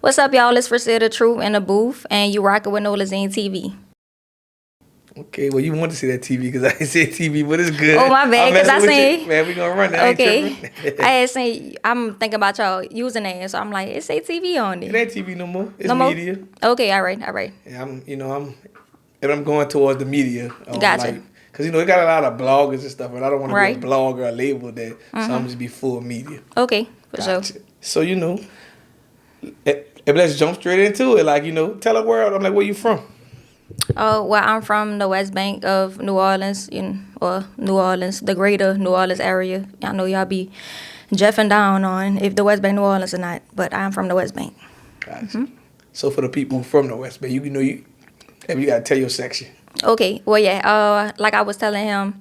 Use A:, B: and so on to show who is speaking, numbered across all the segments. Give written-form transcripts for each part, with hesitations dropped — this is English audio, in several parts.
A: What's up, y'all? It's FresiaDaTruth in the booth, and you rocking with Nolazine TV.
B: Okay, well, you want to see that TV because I ain't said TV, but it's good.
A: Oh, my bad,
B: I'm
A: because I
B: messing with you.
A: seen.
B: Man, we gonna run that. I ain't
A: Okay.
B: tripping.
A: I had seen, I'm thinking about y'all username, so I'm like, it say TV on
B: It
A: it.
B: ain't TV no more. It's
A: No more?
B: media.
A: Okay, all right, all right.
B: And I'm going towards the media.
A: Gotcha.
B: Cause it got a lot of bloggers and stuff, and I don't want to be a
A: Right.
B: blogger or label that. So I'm just be full media.
A: Okay, for sure.
B: Gotcha. So let's jump straight into it. Tell the world. I'm like, where you from?
A: Oh, well, I'm from the West Bank of New Orleans, or New Orleans, the greater New Orleans area. I know y'all be jeffing down on if the West Bank New Orleans or not, but I'm from the West Bank.
B: Gotcha. So for the people from the West Bay, you gotta tell your section.
A: Okay, well, yeah, like I was telling him,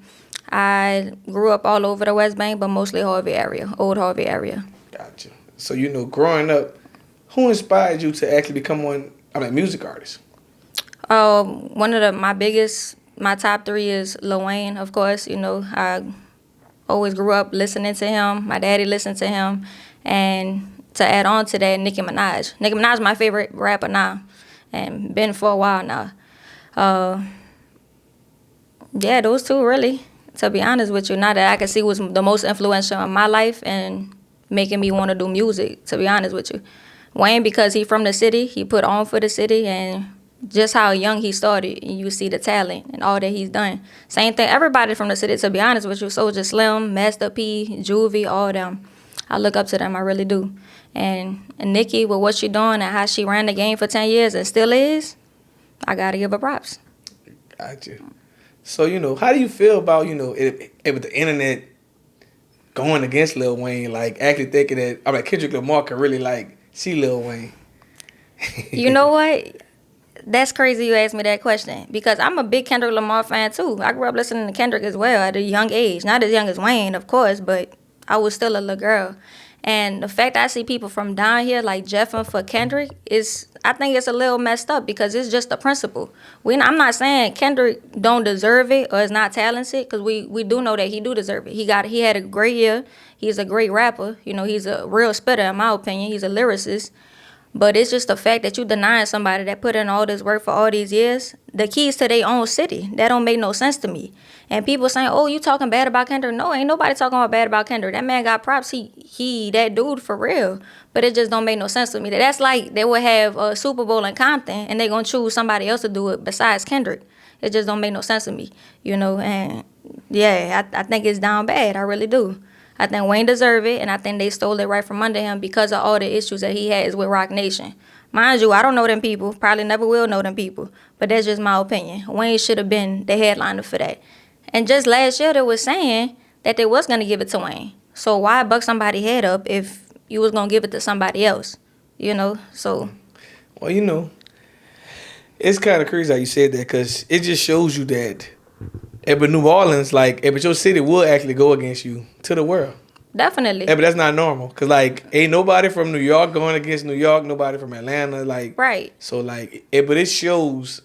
A: I grew up all over the West Bank, but mostly Harvey area, old Harvey area.
B: Gotcha. So growing up, who inspired you to actually become a music artist?
A: One of my top three is Lil Wayne, of course. I always grew up listening to him. My daddy listened to him. And to add on to that, Nicki Minaj. Nicki Minaj is my favorite rapper now, and been for a while now. Yeah, those two really, to be honest with you, now that I can see was the most influential in my life and making me want to do music, to be honest with you. Wayne, because he from the city, he put on for the city, and just how young he started, you see the talent and all that he's done. Same thing, everybody from the city, to be honest with you, Soulja Slim, Master P, Juvie, all them. I look up to them, I really do. And Nicki, with what she doing and how she ran the game for 10 years and still is, I gotta give her props.
B: Gotcha. So, how do you feel about, with the internet going against Lil Wayne, like actually thinking that, Kendrick Lamar can really, see Lil Wayne?
A: You know what? That's crazy you asked me that question because I'm a big Kendrick Lamar fan too. I grew up listening to Kendrick as well at a young age. Not as young as Wayne, of course, but I was still a little girl. And the fact I see people from down here like Jeffin for Kendrick I think it's a little messed up because it's just the principle. I'm not saying Kendrick don't deserve it or is not talented because we do know that he do deserve it. He had a great year. He's a great rapper. He's a real spitter in my opinion. He's a lyricist. But it's just the fact that you denying somebody that put in all this work for all these years, the keys to their own city. That don't make no sense to me. And people saying, oh, you talking bad about Kendrick. No, ain't nobody talking about bad about Kendrick. That man got props. He that dude for real. But it just don't make no sense to me. That's like they would have a Super Bowl in Compton and they going to choose somebody else to do it besides Kendrick. It just don't make no sense to me, And yeah, I think it's down bad. I really do. I think Wayne deserved it, and I think they stole it right from under him because of all the issues that he has with Roc Nation. Mind you, I don't know them people, probably never will know them people, but that's just my opinion. Wayne should have been the headliner for that. And just last year, they was saying that they was going to give it to Wayne. So why buck somebody's head up if you was going to give it to somebody else? So.
B: Well, it's kind of crazy how you said that because it just shows you that but New Orleans, but your city will actually go against you to the world.
A: Definitely.
B: But that's not normal. Because, ain't nobody from New York going against New York, nobody from Atlanta,
A: Right.
B: So, but it shows,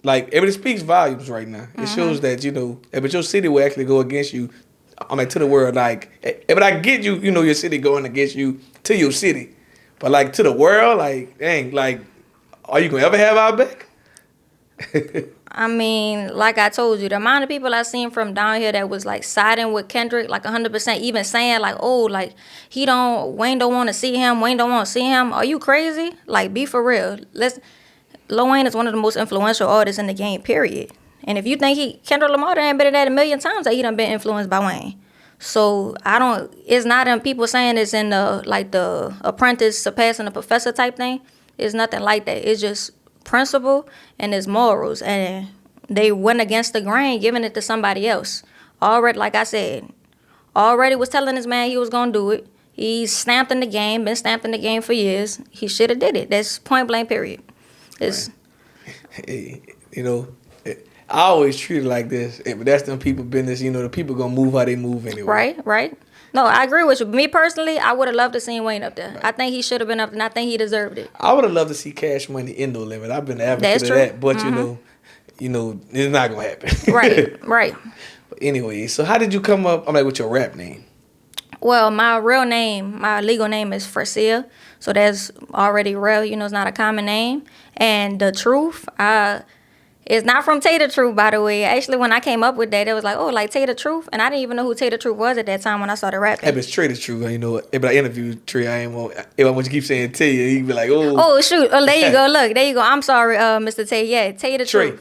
B: it speaks volumes right now. It shows that, but your city will actually go against you, to the world, but I get you, your city going against you to your city. But, to the world, dang, are you going to ever have our back?
A: I mean, like I told you, the amount of people I seen from down here that was siding with Kendrick, 100%, even saying Wayne don't want to see him, Wayne don't want to see him. Are you crazy? Be for real. Lil Wayne is one of the most influential artists in the game, period. And if you think Kendrick Lamar done been in that a million times that he done been influenced by Wayne. So it's not in people saying it's in the apprentice surpassing the professor type thing. It's nothing like that. It's just principle and his morals, and they went against the grain giving it to somebody else. Already, like I said, already was telling this man he was gonna do it. He's stamped in the game, been stamped in the game for years. He should have did it. That's point blank period. It's
B: Hey, I always treat it like this, but that's them people business. The people gonna move how they move anyway.
A: right. No, I agree with you. Me personally, I would have loved to see Wayne up there. Right. I think he should have been up there, and I think he deserved it.
B: I would have loved to see Cash Money in No Limit. I've been an advocate of that, but it's not gonna happen.
A: Right.
B: But anyway, so how did you come up? With your rap name.
A: Well, my real name, my legal name is Fresia, so that's already real. It's not a common name. And the truth, it's not from iaDaTruth, by the way. Actually, when I came up with that, it was like, oh, like iaDaTruth, and I didn't even know who iaDaTruth was at that time when I started
B: Hey,
A: rapping.
B: but it's Trey the truth. But I interviewed Trey. I ain't want. If I want you to keep saying Tay, he'd be like, oh.
A: Oh shoot! Oh, there you go. Look, there you go. I'm sorry, Mr. Tay. Yeah, iaDaTruth.
B: Trey.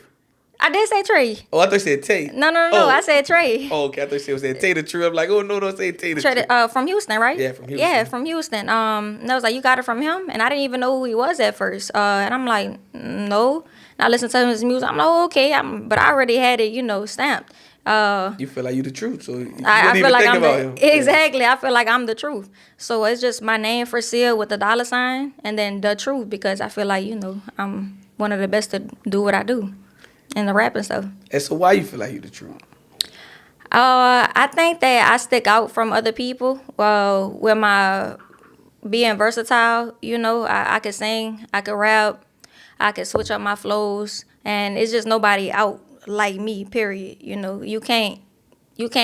A: I did say Trey.
B: Oh, I thought you said Tay.
A: No. I said Trey.
B: Oh, okay. I thought you said Tay the truth. I'm like, oh no, don't say Tay the
A: Trey,
B: truth.
A: from Houston, right?
B: Yeah, from Houston.
A: Yeah, from Houston. And I was like, you got it from him, and I didn't even know who he was at first. And I'm like, no. And I listened to his music. I'm like, oh, okay. But I already had it, stamped.
B: You feel like you the truth, so you
A: I
B: didn't
A: feel
B: even
A: like
B: think
A: I'm
B: about him.
A: exactly. I feel like I'm the truth. So it's just my name for Sia with the $, and then the truth because I feel like I'm one of the best to do what I do, in the rap and stuff.
B: And so why you feel like you the truth?
A: I think that I stick out from other people. Well, with my being versatile, I could sing, I could rap, I could switch up my flows, and it's just nobody out like me. Period. You can't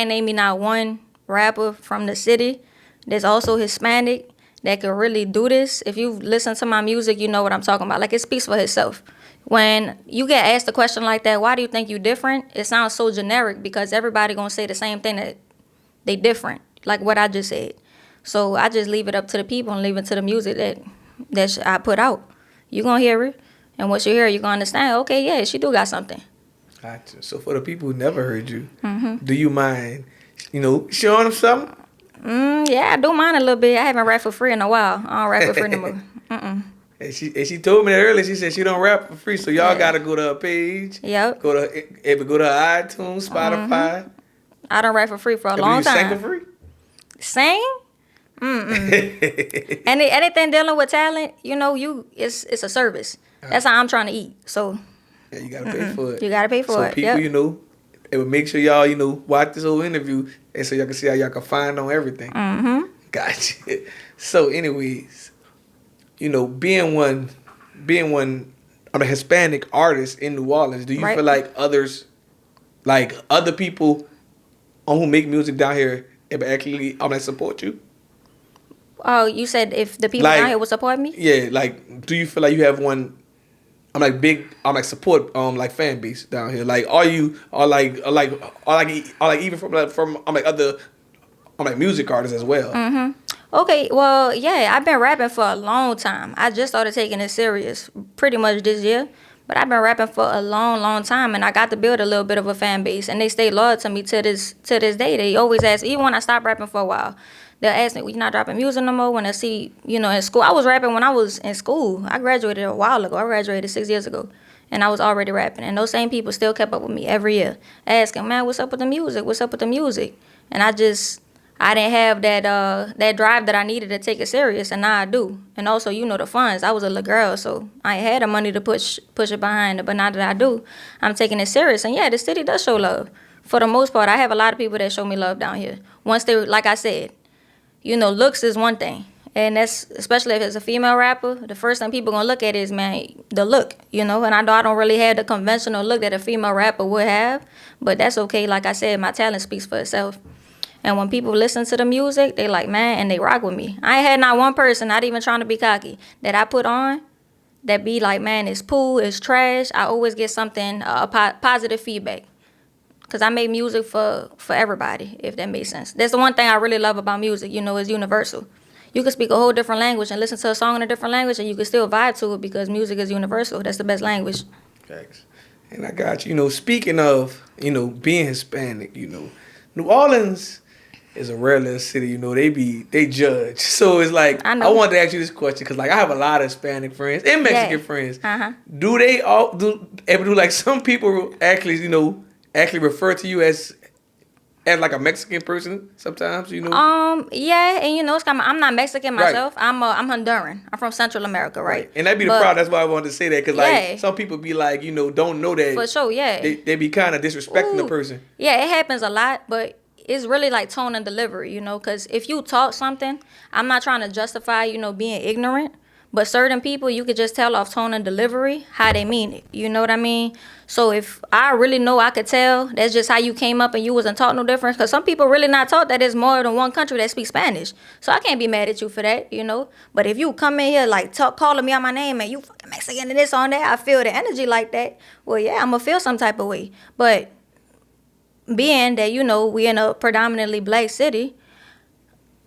A: name me not one rapper from the city that's also Hispanic that could really do this. If you listen to my music, you know what I'm talking about. Like, it speaks for itself. When you get asked a question like that, why do you think you different? It sounds so generic because everybody gonna say the same thing, that they different, like what I just said. So I just leave it up to the people and leave it to the music that I put out. You gonna hear it, and once you hear it, you gonna understand. Okay, yeah, she do got something.
B: Gotcha. So for the people who never heard you,
A: Mm-hmm.
B: do you mind, showing them something?
A: Yeah, I do mine a little bit. I haven't rapped for free in a while. I don't rap for free no more.
B: And she told me that earlier. She said she don't rap for free, so y'all
A: Yeah.
B: gotta go to her page.
A: Yep.
B: Go to her iTunes, Spotify.
A: I don't rap for free for a
B: And
A: long
B: you sang
A: time.
B: for free?
A: Sing? Anything dealing with talent, it's a service. That's how I'm trying to eat. So
B: Yeah, you gotta pay for it.
A: you gotta pay for
B: so
A: it.
B: people,
A: Yep.
B: it would make sure y'all, watch this whole interview, and so y'all can see how y'all can find on everything.
A: Mm-hmm.
B: Gotcha. So, anyways, being one, I'm a Hispanic artist in New Orleans. Do you
A: Right.
B: feel like other people who make music down here, actually, support you?
A: Oh, you said if the people down here would support me?
B: Yeah, do you feel like you have one? Support fan base down here. Like, are you even from other music artists as well?
A: Mm-hmm. Okay, well, yeah, I've been rapping for a long time. I just started taking it serious pretty much this year. But I've been rapping for a long, long time, and I got to build a little bit of a fan base, and they stay loyal to me to this day. They always ask, even when I stopped rapping for a while, they'll ask me, "Well, you're not dropping music no more?" When I see, in school, I was rapping when I was in school. I graduated a while ago. I graduated 6 years ago, and I was already rapping. And those same people still kept up with me every year, asking, "Man, what's up with the music? What's up with the music?" And I didn't have that drive that I needed to take it serious, and now I do. And also, the funds. I was a little girl, so I ain't had the money to push it behind it. But now that I do, I'm taking it serious. And yeah, the city does show love. For the most part, I have a lot of people that show me love down here. Once they, like I said, looks is one thing. And that's, especially if it's a female rapper, the first thing people gonna look at is, man, the look, And I know I don't really have the conventional look that a female rapper would have, but that's okay. Like I said, my talent speaks for itself. And when people listen to the music, they like, man, and they rock with me. I ain't had not one person, not even trying to be cocky, that I put on that be like, man, it's poo, it's trash. I always get something, positive feedback. Because I make music for everybody, if that makes sense. That's the one thing I really love about music, it's universal. You can speak a whole different language and listen to a song in a different language, and you can still vibe to it because music is universal. That's the best language.
B: Thanks. And I got you. Speaking of, being Hispanic, New Orleans is a rare little city, they judge. So it's like, I wanted to ask you this question because, I have a lot of Hispanic friends and Mexican friends.
A: Uh-huh.
B: Do they all do some people actually refer to you as like a Mexican person sometimes,
A: Yeah, and it's kind of, I'm not Mexican myself. Right. I'm Honduran. I'm from Central America, right?
B: And that'd be the problem. That's why I wanted to say that because some people be like, don't know that.
A: For sure, yeah.
B: They be kind of disrespecting the person.
A: Yeah, it happens a lot, but it's really like tone and delivery, because if you talk something, I'm not trying to justify, being ignorant, But certain people, you could just tell off tone and delivery how they mean it. You know what I mean? So if I really know I could tell, that's just how you came up and you wasn't taught no difference. Because some people really not taught that there's more than one country that speaks Spanish. So I can't be mad at you for that, you know. But if you come in here like calling me out my name and you fucking Mexican and this on that, I feel the energy like that. Well, yeah, I'm going to feel some type of way. But being that, you know, we in a predominantly black city,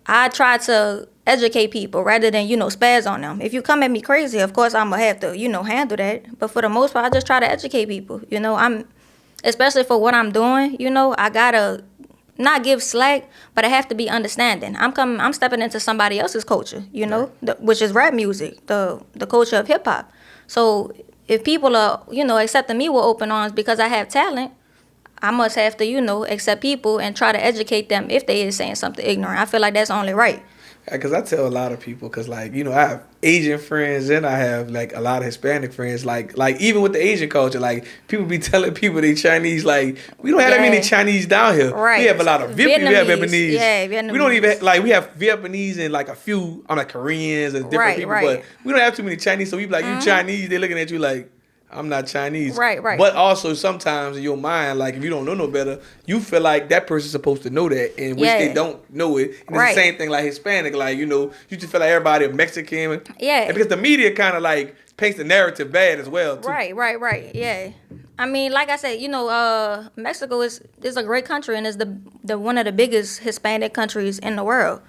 A: I try to educate people rather than, you know, spaz on them. If you come at me crazy, of course I'm going to have to, you know, handle that. But for the most part, I just try to educate people. You know, especially for what I'm doing, you know, I got to not give slack, but I have to be understanding. I'm stepping into somebody else's culture, you know, which is rap music, the culture of hip hop. So if people are, you know, accepting me with open arms because I have talent, I must have to, you know, accept people and try to educate them if they is saying something ignorant. I feel like that's only right.
B: Because I tell a lot of people, because, like, you know, I have Asian friends and I have, like, a lot of Hispanic friends. Like even with the Asian culture, like, people be telling people they Chinese. Like, we don't have that many Chinese down here.
A: Right.
B: We have a lot of Vietnamese. We have Vietnamese.
A: Yeah, Vietnamese.
B: We don't even, like, we have Vietnamese and, like, a few, like, Koreans and different people. But we don't have too many Chinese. So we be like, you Chinese, they looking at you like, I'm not Chinese.
A: Right.
B: But also sometimes in your mind, like if you don't know no better, you feel like that person's supposed to know that, and which they don't know it. And it's the same thing like Hispanic, like, you know, you just feel like everybody a Mexican.
A: Yeah.
B: And because the media kind of like paints the narrative bad as well, too.
A: Right. Yeah. I mean, like I said, you know, Mexico is a great country and is the one of the biggest Hispanic countries in the world.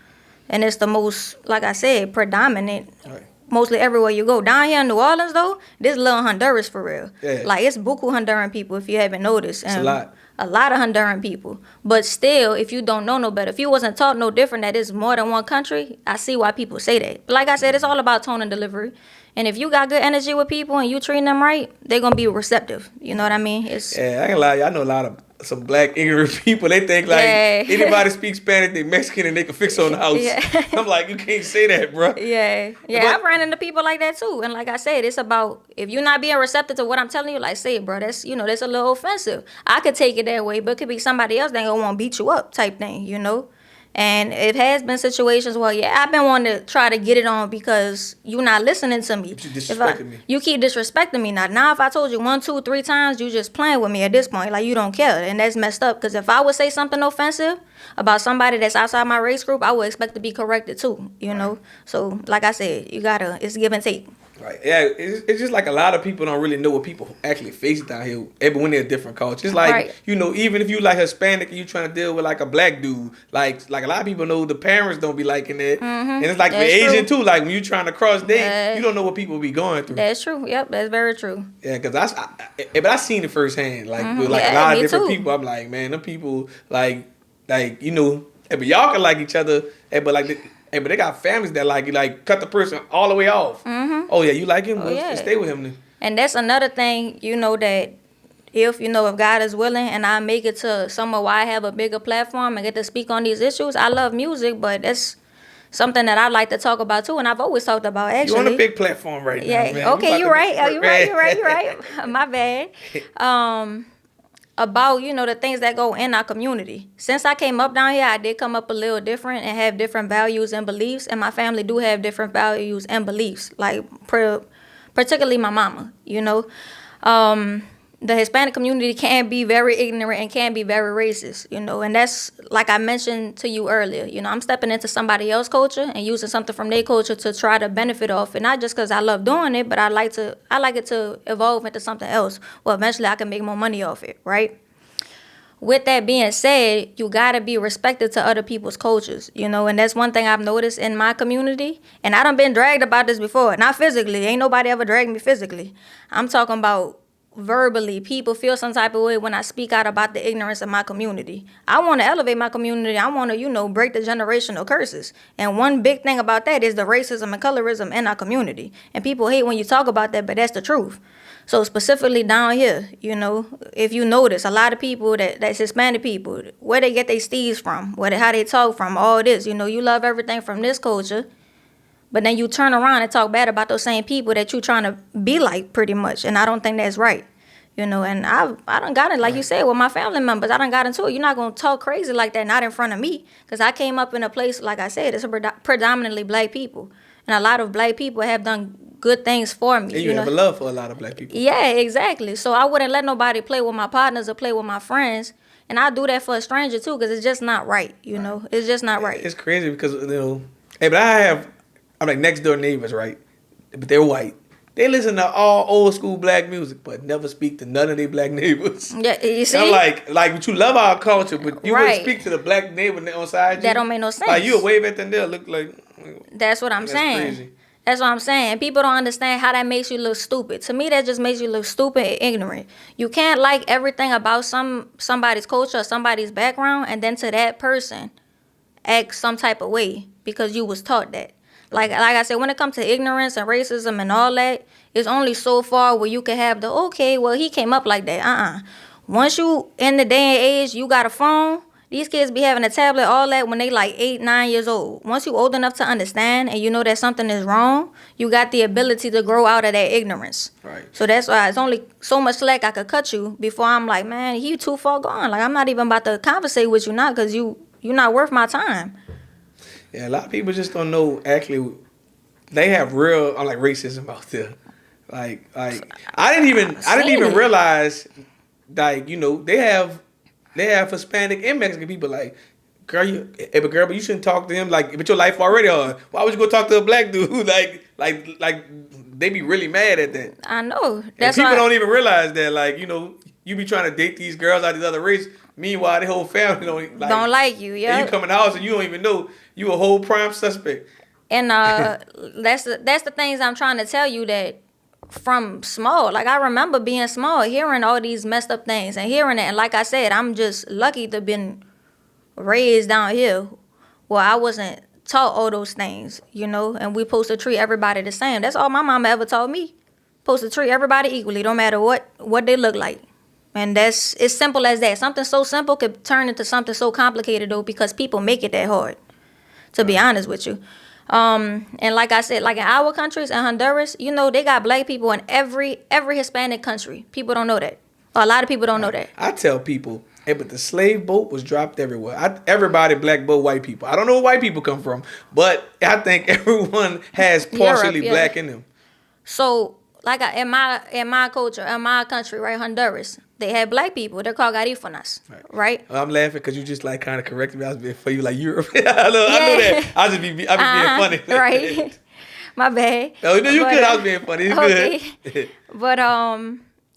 A: And it's the most, like I said, predominant. Right. Mostly everywhere you go. Down here in New Orleans, though, this little Honduras for real. Yeah. Like, it's buku Honduran people, if you haven't noticed.
B: It's a lot.
A: A lot of Honduran people. But still, if you don't know no better, if you wasn't taught no different that it's more than one country, I see why people say that. But like I said, it's all about tone and delivery. And if you got good energy with people and you treating them right, they're going to be receptive. You know what I mean?
B: Yeah, I ain't gonna lie. I know a lot of some black ignorant people. They think like anybody speaks Spanish, they Mexican and they can fix on the house. Yeah. I'm like, you can't say that, bro.
A: Yeah. I've ran into people like that too. And like I said, it's about if you're not being receptive to what I'm telling you, like, say, bro, that's, you know, that's a little offensive. I could take it that way, but it could be somebody else that gonna want to beat you up type thing, you know. And it has been situations where, I've been wanting to try to get it on because you're not listening to me.
B: But you disrespecting me.
A: You keep disrespecting me. Now, if I told you 1, 2, 3 times, you just playing with me at this point. Like, you don't care. And that's messed up. Because if I would say something offensive about somebody that's outside my race group, I would expect to be corrected too, you know. So, like I said, it's give and take.
B: Right. Yeah, it's just like a lot of people don't really know what people actually face down here, even when they're different cultures. It's like, you know, even if you like Hispanic and you trying to deal with like a black dude, like a lot of people know the parents don't be liking that. Mm-hmm. And it's like with Asian too, like when you trying to cross date, you don't know what people be going through.
A: That's true. Yep, that's very true.
B: Yeah, because but I seen it firsthand, like with like a lot of different people. I'm like, man, them people like you know, but y'all can like each other, but like. Hey, but they got families that like cut the person all the way off. Mm-hmm. Oh yeah, you like him? Well, stay with him then.
A: And that's another thing, you know, that if God is willing and I make it to somewhere where I have a bigger platform and get to speak on these issues, I love music, but that's something that I like to talk about too, and I've always talked about actually.
B: You're on a big platform right now, man.
A: Okay, you're right. You're right. My bad. About, you know, the things that go in our community. Since I came up down here, I did come up a little different and have different values and beliefs, and my family do have different values and beliefs, like particularly my mama, you know. The Hispanic community can be very ignorant and can be very racist, you know, and that's like I mentioned to you earlier. You know, I'm stepping into somebody else's culture and using something from their culture to try to benefit off it, not just because I love doing it, but I like it to evolve into something else. Well, eventually I can make more money off it, right? With that being said, you gotta be respected to other people's cultures, you know, and that's one thing I've noticed in my community. And I done been dragged about this before, not physically. Ain't nobody ever dragged me physically. I'm talking about verbally. People feel some type of way when I speak out about the ignorance of my community. I want to elevate my community. I want to, you know, break the generational curses. And one big thing about that is the racism and colorism in our community. And people hate when you talk about that, but that's the truth. So specifically down here, you know, if you notice, a lot of people that's Hispanic people, where they get their steeds from, how they talk from, all this, you know, you love everything from this culture, but then you turn around and talk bad about those same people that you trying to be like pretty much. And I don't think that's right. You know, and I done got it, like you said, with my family members. I done got into it. You're not going to talk crazy like that, not in front of me. Because I came up in a place, like I said, it's predominantly black people. and a lot of black people have done good things for me.
B: And you have a love for a lot of black people.
A: Yeah, exactly. So I wouldn't let nobody play with my partners or play with my friends. And I do that for a stranger too, because it's just not right. You know, it's just not right.
B: It's crazy because hey, but I'm like next door neighbors, right? But they're white. They listen to all old school black music, but never speak to none of their black neighbors.
A: Yeah, you see?
B: And I'm like, but you love our culture, but you
A: Right.
B: wouldn't speak to the black neighbor on side you.
A: That don't make no sense.
B: Like you wave at them, they'll look like.
A: That's what I'm saying.
B: Crazy.
A: That's what I'm saying. People don't understand how that makes you look stupid. To me, that just makes you look stupid and ignorant. You can't like everything about somebody's culture or somebody's background, and then to that person act some type of way because you was taught that. Like I said, when it comes to ignorance and racism and all that, it's only so far where you can have the, okay, well, he came up like that. Once you, in the day and age, you got a phone, these kids be having a tablet, all that, when they like 8, 9 years old. Once you old enough to understand and you know that something is wrong, you got the ability to grow out of that ignorance.
B: Right.
A: So that's why it's only so much slack I could cut you before I'm like, man, you too far gone. Like, I'm not even about to conversate with you now because you're not worth my time.
B: Yeah, a lot of people just don't know. Actually, they have real, like racism out there. Like I didn't even realize, like they have Hispanic and Mexican people. Like, but you shouldn't talk to him. Like, but your life already hard. Why would you go talk to a black dude? like they be really mad at that.
A: I know.
B: That's people don't even realize that. Like, you be trying to date these girls out of these other races. Meanwhile, the whole family don't like you.
A: Yeah.
B: And you come in the house and you don't even know you a whole prime suspect.
A: And that's the things I'm trying to tell you, that from small, like I remember being small, hearing all these messed up things and hearing it. And like I said, I'm just lucky to been raised down here where I wasn't taught all those things, and we supposed to treat everybody the same. That's all my mama ever taught me. Supposed to treat everybody equally, no matter what they look like. And it's simple as that. Something so simple could turn into something so complicated, though, because people make it that hard, to be honest with you. And like I said, like in our countries, in Honduras, they got black people in every Hispanic country. People don't know that. Or a lot of people don't know that.
B: I tell people, hey, but the slave boat was dropped everywhere. Everybody black boat white people. I don't know where white people come from, but I think everyone has partially black in them.
A: So, like in my culture, in my country, right, Honduras, they had black people. They're called garifunas, right?
B: I'm laughing because you just like kind of corrected me. I was being for you like Europe. I know that. I be being funny.
A: Right. My bad.
B: No, you good. I was being funny. It's
A: okay.
B: Good.
A: But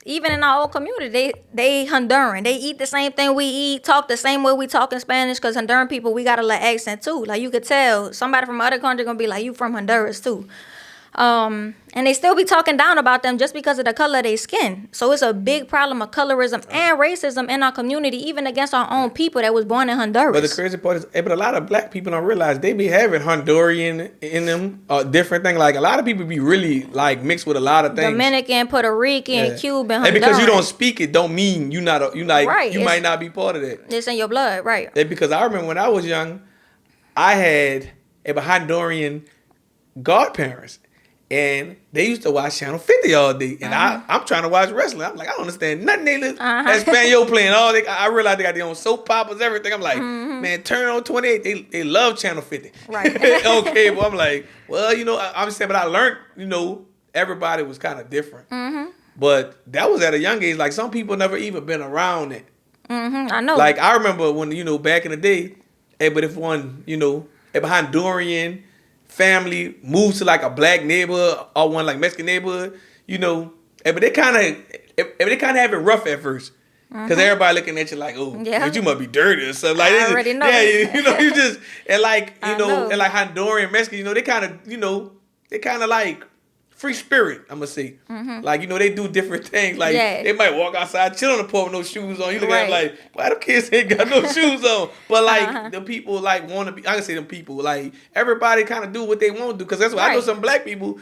A: even in our old community, they Honduran. They eat the same thing we eat, talk the same way we talk in Spanish, because Honduran people, we got a little accent too. Like, you could tell somebody from other country gonna be like, you from Honduras too. And they still be talking down about them just because of the color of their skin. So it's a big problem of colorism and racism in our community, even against our own people that was born in Honduras.
B: But the crazy part is, but a lot of black people don't realize they be having Honduran in them, different thing. Like, a lot of people be really like mixed with a lot of things.
A: Dominican, Puerto Rican, Cuban, Honduran.
B: And because you don't speak it, don't mean you might not be part of that.
A: It's in your blood, right?
B: And because I remember when I was young, I had Honduran godparents. And they used to watch Channel 50 all day. And I'm trying to watch wrestling. I'm like, I don't understand nothing. They listen. Espanol playing all day. I realized they got their own soap operas, everything. I'm like, man, turn on 28. They love Channel 50.
A: Right.
B: Okay, but I'm like, well, I'm saying, but I learned, everybody was kind of different. But that was at a young age. Like, some people never even been around it.
A: I know.
B: Like, I remember when, back in the day, but if one, if a Honduran family moves to like a black neighborhood or one like Mexican neighborhood, but they kind of have it rough at first, because everybody looking at you like, oh, but you must be dirty or something. Like,
A: I already know.
B: Yeah, you just and like and like Honduran, Mexican, they kind of like free spirit, I'm gonna say. Like, they do different things. Like, they might walk outside, chill on the porch with no shoes on. You look at them like, why them kids ain't got no shoes on? But like, the people like want to be, I can say them people, like, everybody kind of do what they want to do. Because that's why I know some black people,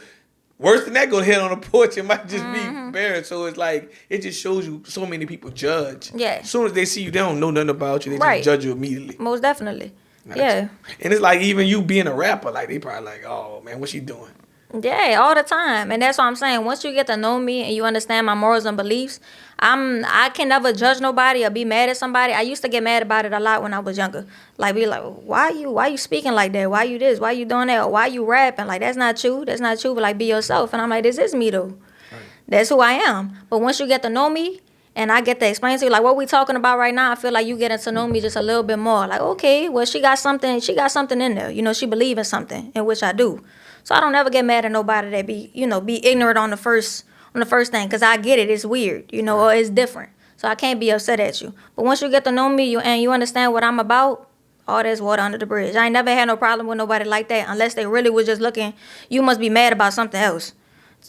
B: worse than that, go head on the porch. It might just be embarrassed. So it's like, it just shows you so many people judge.
A: Yeah.
B: As soon as they see you, they don't know nothing about you. They just judge you immediately.
A: Most definitely. Yeah.
B: And it's like, even you being a rapper, like, they probably like, oh man, what's she doing?
A: Yeah, all the time. And that's what I'm saying. Once you get to know me and you understand my morals and beliefs, I can never judge nobody or be mad at somebody. I used to get mad about it a lot when I was younger. Like be like, why you speaking like that? Why you this? Why you doing that? Or why you rapping? Like that's not you. That's not you. But like be yourself. And I'm like, this is me though.
B: Right.
A: That's who I am. But once you get to know me and I get to explain to you like what we talking about right now, I feel like you getting to know me just a little bit more. Like, okay, well she got something in there. You know, she believe in something, in which I do. So I don't ever get mad at nobody that be ignorant on the first thing, because I get it, it's weird, or it's different. So I can't be upset at you. But once you get to know me and you understand what I'm about, all that's water under the bridge. I ain't never had no problem with nobody like that, unless they really was just looking, you must be mad about something else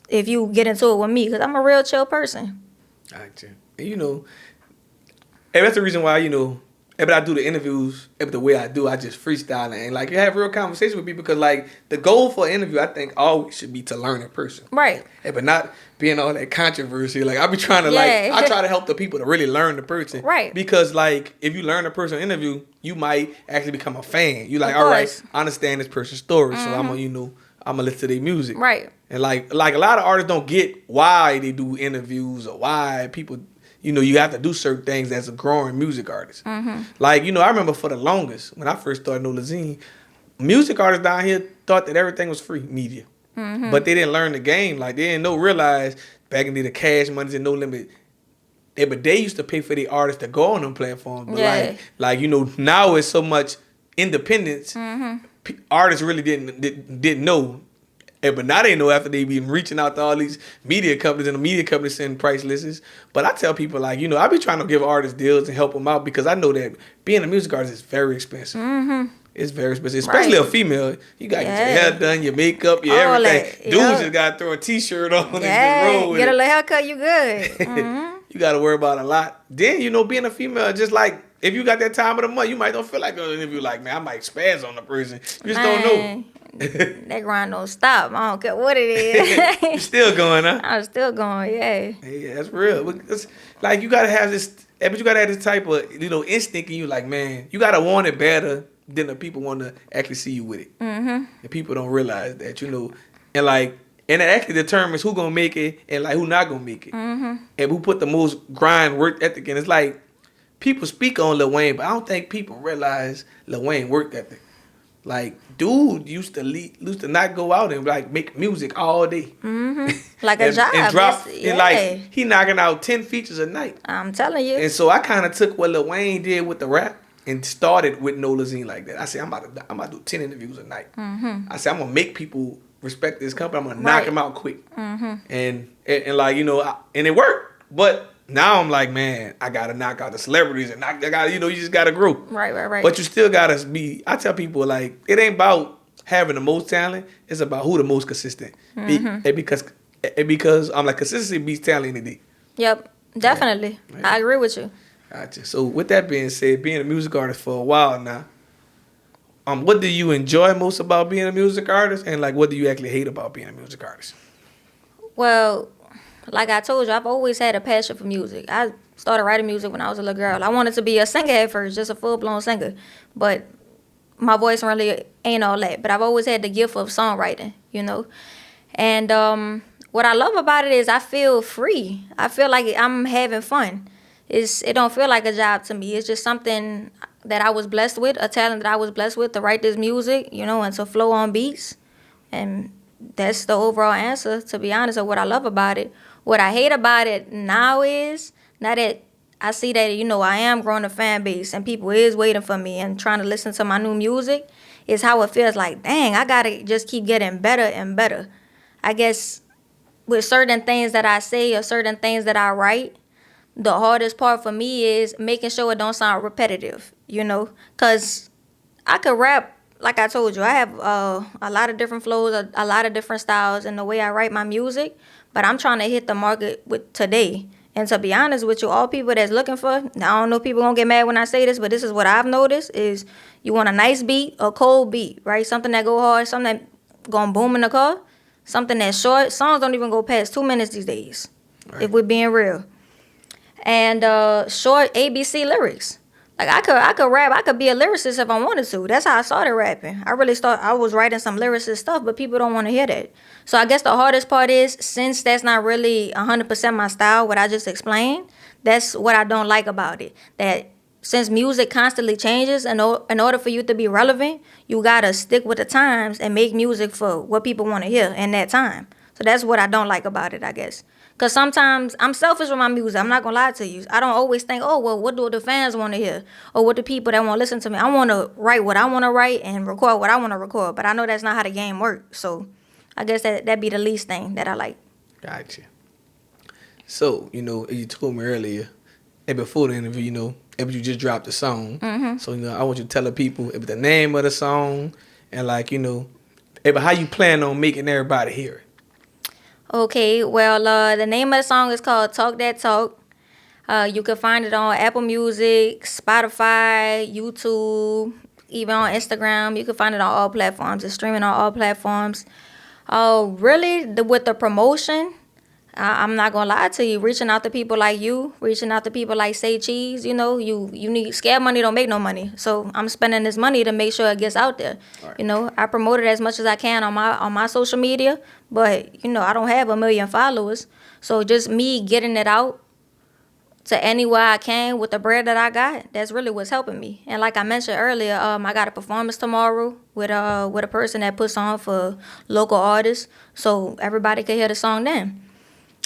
A: if you get into it with me, because I'm a real chill person.
B: Gotcha. And that's the reason why, if I do the interviews, the way I do, I just freestyle and like you have real conversation with people, because like the goal for an interview, I think always should be to learn a person.
A: Right.
B: But not being all that controversy. Like I be trying to I try to help the people to really learn the person.
A: Right.
B: Because like if you learn a person interview, you might actually become a fan. You like, all right, I understand this person's story, so I'm gonna listen to their music.
A: Right.
B: And like a lot of artists don't get why they do interviews or why people. You have to do certain things as a growing music artist. Mm-hmm. Like, I remember for the longest, when I first started Nolazine, music artists down here thought that everything was free media. Mm-hmm. But they didn't learn the game. Like, they didn't realize back in the cash money's and no limit. But they used to pay for the artists to go on them platforms. But like now it's so much independence. Mm-hmm. Artists really didn't know. But now they know after they been reaching out to all these media companies, and the media companies send price lists. But I tell people, like, I be trying to give artists deals and help them out, because I know that being a music artist is very expensive. Mm-hmm. It's very expensive, especially a female. You got to get your hair done, your makeup, your all everything. Dudes just got to throw a T-shirt on and just roll with
A: get a little haircut, you good. Mm-hmm.
B: You got to worry about a lot. Then, being a female, just like, if you got that time of the month, you might don't feel like an interview. Like, man, I might spaz on the person. You just don't know.
A: That grind don't stop. I don't care what it is.
B: You still going, huh?
A: I'm still going, yeah.
B: Yeah, that's real. It's like you gotta have this, but you gotta have this type of instinct in you. Like, man, you gotta want it better than the people want to actually see you with it. Mm-hmm. And people don't realize that, and like, and it actually determines who gonna make it and like who not gonna make it, and who put the most grind work ethic in. It's like people speak on Lil Wayne, but I don't think people realize Lil Wayne work ethic. Like, dude used to not go out and like make music all day,
A: like a job,
B: and drop, and like he knocking out 10 features a night.
A: I'm telling you.
B: And so I kind of took what Lil Wayne did with the rap and started with Nolazine like that. I said I'm about to do 10 interviews a night. I said I'm gonna make people respect this company. I'm gonna knock them out quick, and like and it worked, but. Now I'm like, man, I gotta knock out the celebrities, and I gotta, you just gotta grow.
A: Right.
B: But you still gotta be. I tell people, like, it ain't about having the most talent. It's about who the most consistent. Because I'm like, consistency beats talent any day.
A: Yep, definitely. Right. I agree with you.
B: Gotcha. So with that being said, being a music artist for a while now, what do you enjoy most about being a music artist, and like, what do you actually hate about being a music artist?
A: Well, like I told you, I've always had a passion for music. I started writing music when I was a little girl. I wanted to be a singer at first, just a full-blown singer. But my voice really ain't all that. But I've always had the gift of songwriting, And what I love about it is I feel free. I feel like I'm having fun. It don't feel like a job to me. It's just something that I was blessed with, a talent that I was blessed with to write this music, and to flow on beats. And that's the overall answer, to be honest, of what I love about it. What I hate about it now is, now that I see that, I am growing a fan base and people is waiting for me and trying to listen to my new music, is how it feels like, dang, I got to just keep getting better and better. I guess with certain things that I say or certain things that I write, the hardest part for me is making sure it don't sound repetitive, because I could rap. Like I told you, I have a lot of different flows, a lot of different styles in the way I write my music, but I'm trying to hit the market with today. And to be honest with you, all people that's looking for, I don't know if people gonna get mad when I say this, but this is what I've noticed, is you want a nice beat, a cold beat, right? Something that go hard, something that gonna boom in the car, something that's short. Songs don't even go past 2 minutes these days, if we're being real. And short ABC lyrics. Like I could rap. I could be a lyricist if I wanted to. That's how I started rapping. I was writing some lyricist stuff, but people don't want to hear that. So I guess the hardest part is, since that's not really 100% my style, what I just explained, that's what I don't like about it. That since music constantly changes, in order for you to be relevant, you gotta stick with the times and make music for what people want to hear in that time. So that's what I don't like about it, I guess. Because sometimes I'm selfish with my music. I'm not going to lie to you. I don't always think, oh, well, what do the fans want to hear? Or what the people that want to listen to me? I want to write what I want to write and record what I want to record. But I know that's not how the game works. So I guess that'd be the least thing that I like.
B: Gotcha. So, you told me earlier, and before the interview, if you just dropped the song. Mm-hmm. So, I want you to tell the people the name of the song and, how you plan on making everybody hear it.
A: Okay, well, the name of the song is called Talk That Talk. You can find it on Apple Music, Spotify, YouTube, even on Instagram. You can find it on all platforms. It's streaming on all platforms. Really, with the promotion, I'm not going to lie to you. Reaching out to people like you, reaching out to people like Say Cheese, you need scared money don't make no money. So I'm spending this money to make sure it gets out there. Right. I promote it as much as I can on my social media, but I don't have 1 million followers. So just me getting it out to anywhere I can with the bread that I got, that's really what's helping me. And like I mentioned earlier, I got a performance tomorrow with a person that puts on for local artists, so everybody can hear the song then.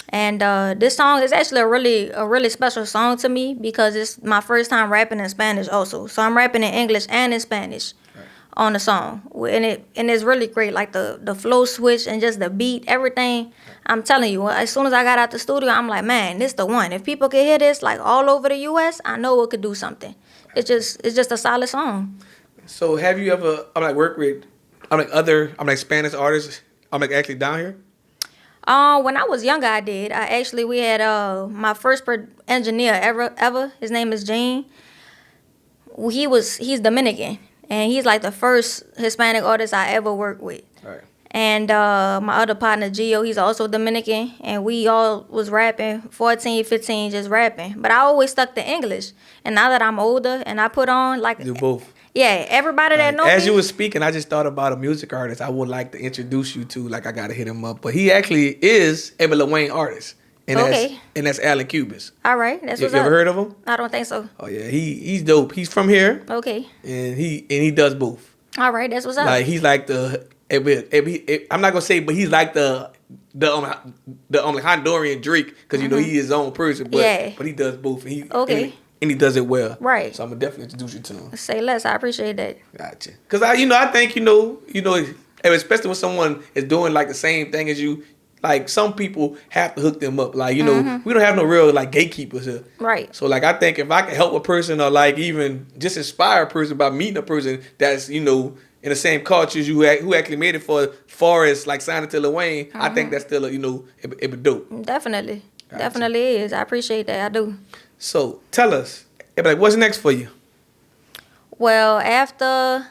A: And this song is actually a really special song to me because it's my first time rapping in Spanish also. So I'm rapping in English and in Spanish on the song. And it's really great, like the flow switch and just the beat, everything. I'm telling you, as soon as I got out the studio, I'm like, man, this the one. If people can hear this like all over the U.S., I know it could do something. It's just a solid song.
B: So have you ever worked with other Spanish artists actually down here?
A: When I was younger, I did. We had my first engineer ever. His name is Gene. He's Dominican, and he's like the first Hispanic artist I ever worked with. Right. And my other partner, Gio, he's also Dominican, and we all was rapping, 14, 15, just rapping. But I always stuck to English. And now that I'm older and I put on
B: do both.
A: Yeah, everybody that knows
B: me. As you were speaking, I just thought about a music artist I would like to introduce you to. I got to hit him up. But he actually is a Lil Wayne artist. And that's Alan Cubis.
A: All right. That's what's
B: up. You ever heard of him?
A: I don't think so.
B: Oh, yeah. He's dope. He's from here.
A: Okay.
B: And he does both.
A: All right. That's what's up.
B: He's like the... I'm not going to say, but he's like the Honduran Drake. Because, he is his own person. But he does both. And he does it well.
A: Right.
B: So I'm going to definitely introduce you to him.
A: Say less. I appreciate that.
B: Gotcha. Because I think, especially when someone is doing the same thing as you, some people have to hook them up. We don't have no real gatekeepers here.
A: Right.
B: So I think if I can help a person or even just inspire a person by meeting a person that's, in the same culture as you who actually made it far as signing to Lil Wayne, I think that's still, it be dope.
A: Definitely. Gotcha. Definitely is. I appreciate that. I do.
B: So tell us, what's next for you?
A: Well, after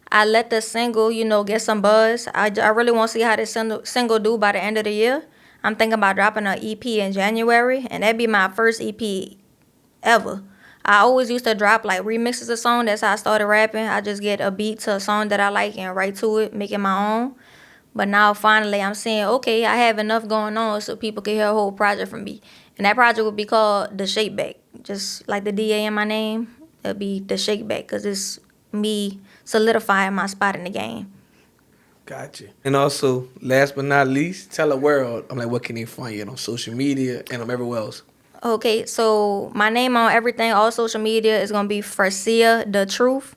A: I let the single, get some buzz, I really want to see how this single do by the end of the year. I'm thinking about dropping an EP in January, and that'd be my first EP ever. I always used to drop remixes of songs. That's how I started rapping. I just get a beat to a song that I like and write to it, make it my own. But now finally I'm saying, okay, I have enough going on so people can hear a whole project from me. And that project would be called The Shake Back. Just like the DA in my name, it'll be The Shake Back because it's me solidifying my spot in the game.
B: Gotcha. And also, last but not least, tell the world, what can they find you on social media and everywhere else?
A: Okay, so my name on everything, all social media, is going to be FresiaDaTruth.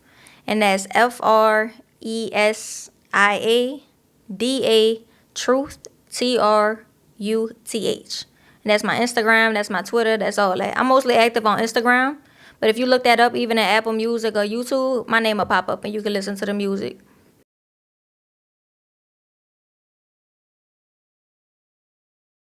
A: And that's FresiaDaTruth, TRUTH. And that's my Instagram, that's my Twitter, that's all that. I'm mostly active on Instagram. But if you look that up, even at Apple Music or YouTube, my name will pop up and you can listen to the music.